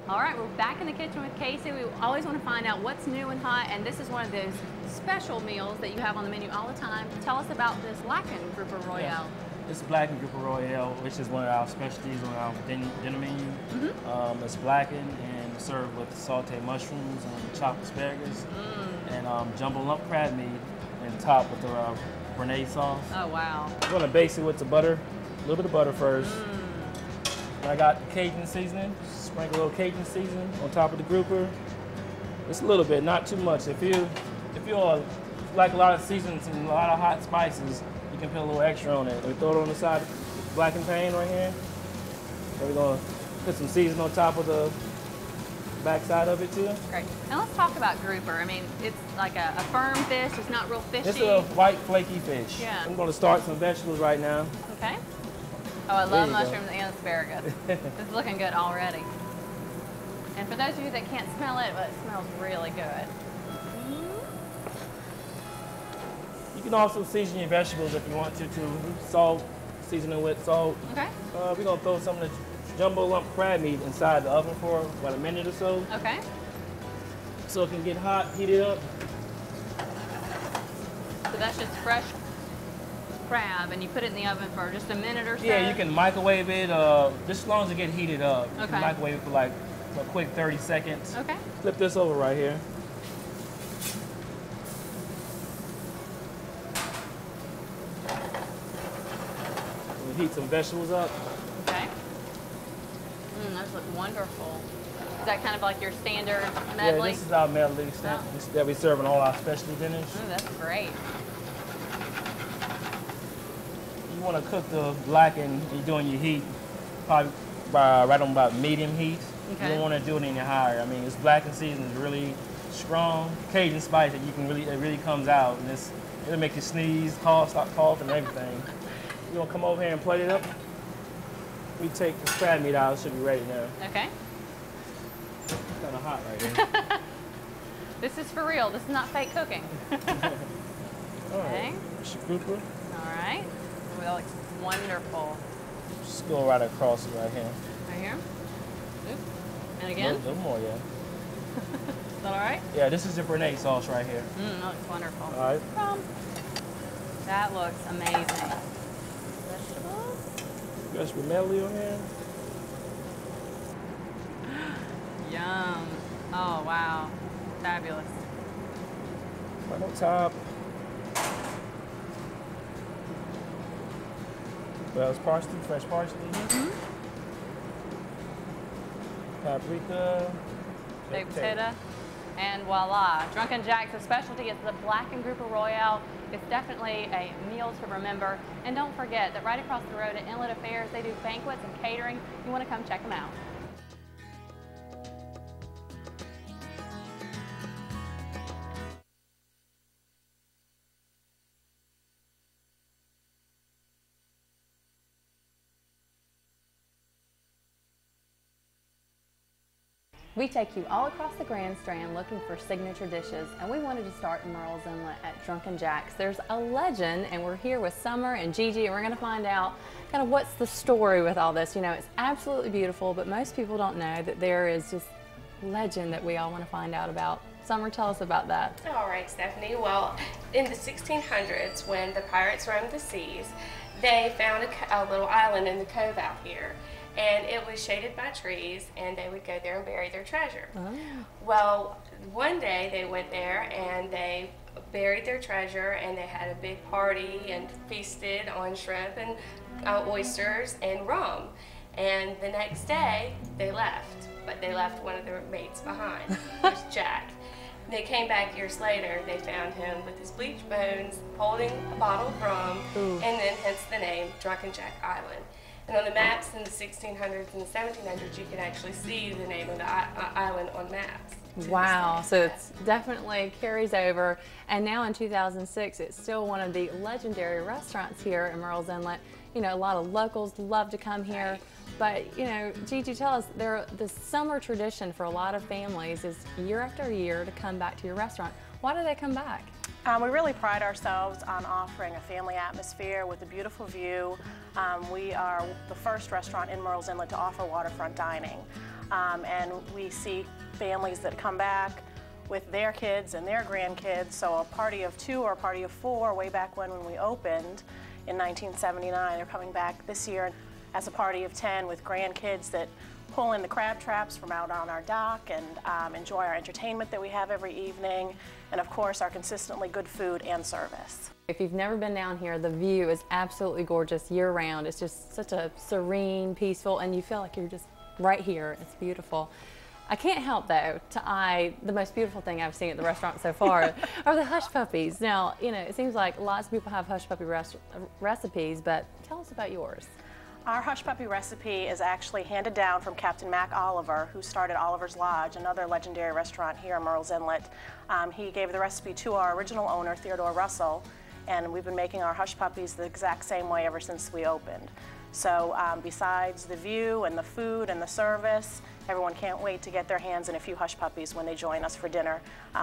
All right, we're back in the kitchen with Casey. We always want to find out what's new and hot, and this is one of those special meals that you have on the menu all the time. Tell us about this blackened grouper royale. Yeah. It's blackened grouper royale, which is one of our specialties on our dinner menu. It's blackened and served with sauteed mushrooms and chopped asparagus and jumbo lump crab meat and topped with the béarnaise sauce. Oh, wow. I'm going to base it with the butter, a little bit of butter first. I got Cajun seasoning, sprinkle a little Cajun seasoning on top of the grouper. Just a little bit, not too much. If you like a lot of seasonings and a lot of hot spices, you can put a little extra on it. We throw it on the side, blackened pan right here. Then we're gonna put some seasoning on top of the back side of it too. Great. Now let's talk about grouper. I mean, it's like a firm fish. It's not real fishy. It's a white flaky fish. Yeah. I'm gonna start some vegetables right now. Okay. Oh, I love mushrooms and asparagus. It's looking good already. And for those of you that can't smell it, well, it smells really good. You can also season your vegetables if you want to salt, season it with salt. Okay. We're gonna throw some of the jumbo lump crab meat inside the oven for about a minute or so. Okay. So it can get hot, heated up. So that's just fresh crab, and you put it in the oven for just a minute or so? Yeah, you can microwave it just as long as it gets heated up. You can microwave it for like a quick 30 seconds. Okay. Flip this over right here. We'll heat some vegetables up. Okay. Those look wonderful. Is that kind of like your standard medley? Yeah, this is our medley that we serve in all our specialty dinners. That's great. You want to cook the blackened, you're doing your heat probably right on about medium heat. Okay. You don't want to do it any higher. I mean, this blackened season is really strong. Cajun spice that it really comes out, and it'll make you sneeze, cough, stop coughing, and everything. You're gonna come over here and plate it up. We take the crab meat out. It should be ready now. Okay. It's kind of hot right here. This is for real. This is not fake cooking. All right. It's your grouper. All right. Oh, that looks wonderful. Just go right across it right here. Right here. Oop. And again. A little more, yeah. Is that all right? Yeah, this is the béarnaise sauce right here. That looks wonderful. All right. That looks amazing. Vegetables. Vegetable medley on here. Yum. Oh, wow. Fabulous. Right on top. Well, it's parsley, fresh parsley. Paprika. Baked potato. And voila. Drunken Jack's specialty is the blackened grouper royale. It's definitely a meal to remember. And don't forget that right across the road at Inlet Affairs, they do banquets and catering. You want to come check them out. We take you all across the Grand Strand looking for signature dishes, and we wanted to start in Murrells Inlet at Drunken Jack's. There's a legend, and we're here with Summer and Gigi, and we're going to find out kind of what's the story with all this. You know, it's absolutely beautiful, but most people don't know that there is this legend that we all want to find out about. Summer, tell us about that. All right, Stephanie. Well, in the 1600s, when the pirates roamed the seas, they found a little island in the cove out here. And it was shaded by trees, and they would go there and bury their treasure. Oh. Well, one day they went there and they buried their treasure, and they had a big party and feasted on shrimp and oysters and rum. And the next day they left, but they left one of their mates behind. It was Jack. They came back years later. They found him with his bleached bones, holding a bottle of rum, and then hence the name Drunken Jack Island. And on the maps in the 1600s and the 1700s, you can actually see the name of the island on maps. Wow, so it's definitely carries over. And now in 2006, it's still one of the legendary restaurants here in Murrells Inlet. You know, a lot of locals love to come here. But, you know, Gigi, tell us, the summer tradition for a lot of families is year after year to come back to your restaurant. Why do they come back? We really pride ourselves on offering a family atmosphere with a beautiful view. We are the first restaurant in Murrells Inlet to offer waterfront dining. and we see families that come back with their kids and their grandkids. So a party of 2 or a party of 4, way back when we opened in 1979, they're coming back this year as a party of 10 with grandkids that pull in the crab traps from out on our dock and enjoy our entertainment that we have every evening, and of course our consistently good food and service. If you've never been down here, the view is absolutely gorgeous year-round. It's just such a serene, peaceful, and you feel like you're just right here. It's beautiful. I can't help, though, to eye the most beautiful thing I've seen at the restaurant so far are the hush puppies. Now, you know, it seems like lots of people have hush puppy recipes, but tell us about yours. Our hush puppy recipe is actually handed down from Captain Mac Oliver, who started Oliver's Lodge, another legendary restaurant here in Murrells Inlet. He gave the recipe to our original owner, Theodore Russell, and we've been making our hush puppies the exact same way ever since we opened. So besides the view and the food and the service, everyone can't wait to get their hands in a few hush puppies when they join us for dinner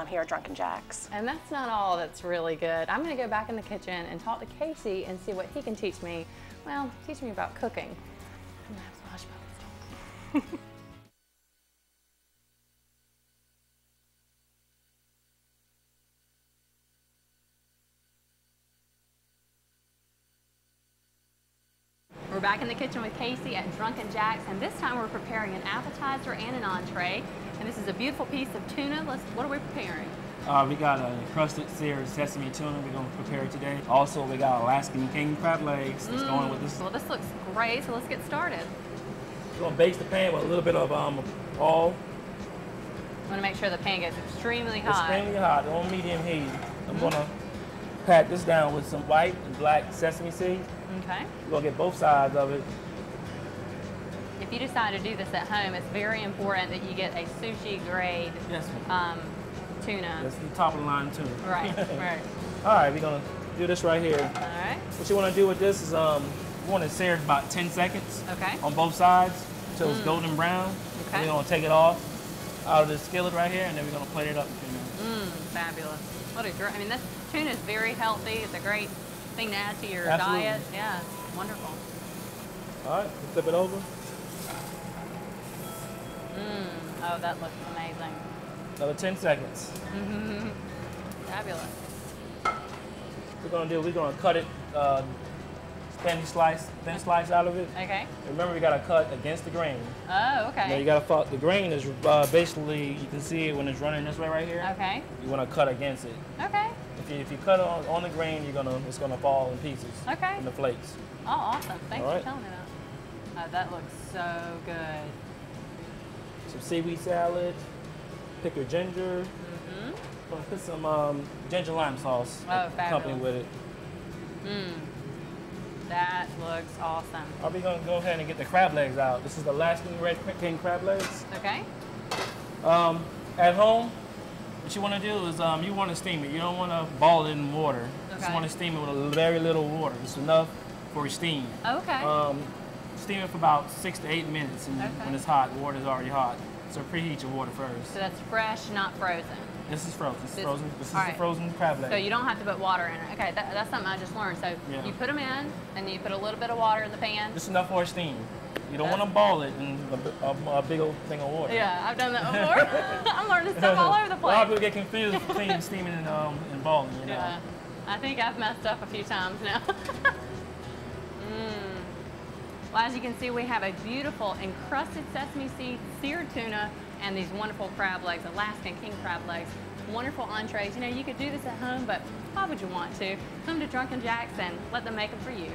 here at Drunken Jack's. And that's not all that's really good. I'm going to go back in the kitchen and talk to Casey and see what he can teach me. Well, teach me about cooking. I'm going to have some hush puppies. We're back in the kitchen with Casey at Drunken Jack's, and this time we're preparing an appetizer and an entree. And this is a beautiful piece of tuna. What are we preparing? We got a crusted seared sesame tuna we're going to prepare today. Also, we got Alaskan king crab legs that's going with this. Well, this looks great, so let's get started. We're going to baste the pan with a little bit of oil. I want to make sure the pan gets extremely hot. Extremely hot, on medium heat. I'm going to pat this down with some white and black sesame seeds. Okay. We're going to get both sides of it. If you decide to do this at home, it's very important that you get a sushi grade tuna. That's the top of the line tuna. Right, right. All right, we're going to do this right here. All right. What you want to do with this is you want to sear it about 10 seconds Okay. on both sides until it's golden brown. Okay. We're going to take it off out of the skillet right here, and then we're going to plate it up. Fabulous. What a great, I mean, this tuna is very healthy. It's a great thing to add to your Absolutely. diet. Yeah, wonderful. All right, flip it over. Oh, that looks amazing. Another 10 seconds. Fabulous. We're going to cut it thin slice out of it. Okay. Remember, we got to cut against the grain. Oh, okay. Now you got to the grain is basically, you can see it when it's running this way right here. Okay. You want to cut against it. Okay. If you cut on the grain, it's gonna fall in pieces. Okay. In the flakes. Oh, awesome. Thanks All right. for telling me that. Oh, that looks so good. Some seaweed salad. Pick your ginger. Gonna put some ginger lime sauce. Oh, accompany fabulous. with it. That looks awesome. Are we gonna go ahead and get the crab legs out? This is the Alaskan red king crab legs. Okay. At home, what you want to do is you want to steam it. You don't want to boil it in water. You just Okay. want to steam it with very little water. It's enough for a steam. Okay. Steam it for about 6 to 8 minutes, and Okay. when it's hot, the water is already hot. So preheat your water first. So that's fresh, not frozen. This is frozen. This is frozen. This is all the right. frozen crab leg. So you don't have to put water in it. Okay, that's something I just learned. So Yeah. you put them in, and you put a little bit of water in the pan. Just enough for a steam. You don't want to boil it in a big old thing of water. Yeah, I've done that before. I'm learning stuff all over the A lot of place. people get confused between steaming and boiling. You know. Yeah, I think I've messed up a few times now. Well, as you can see, we have a beautiful encrusted sesame seed seared tuna and these wonderful crab legs, Alaskan king crab legs. Wonderful entrees. You know, you could do this at home, but why would you want to? Come to Drunken Jack's and let them make them for you.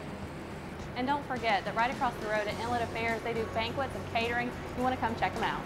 And don't forget that right across the road at Inlet Affairs, they do banquets and catering. You want to come check them out.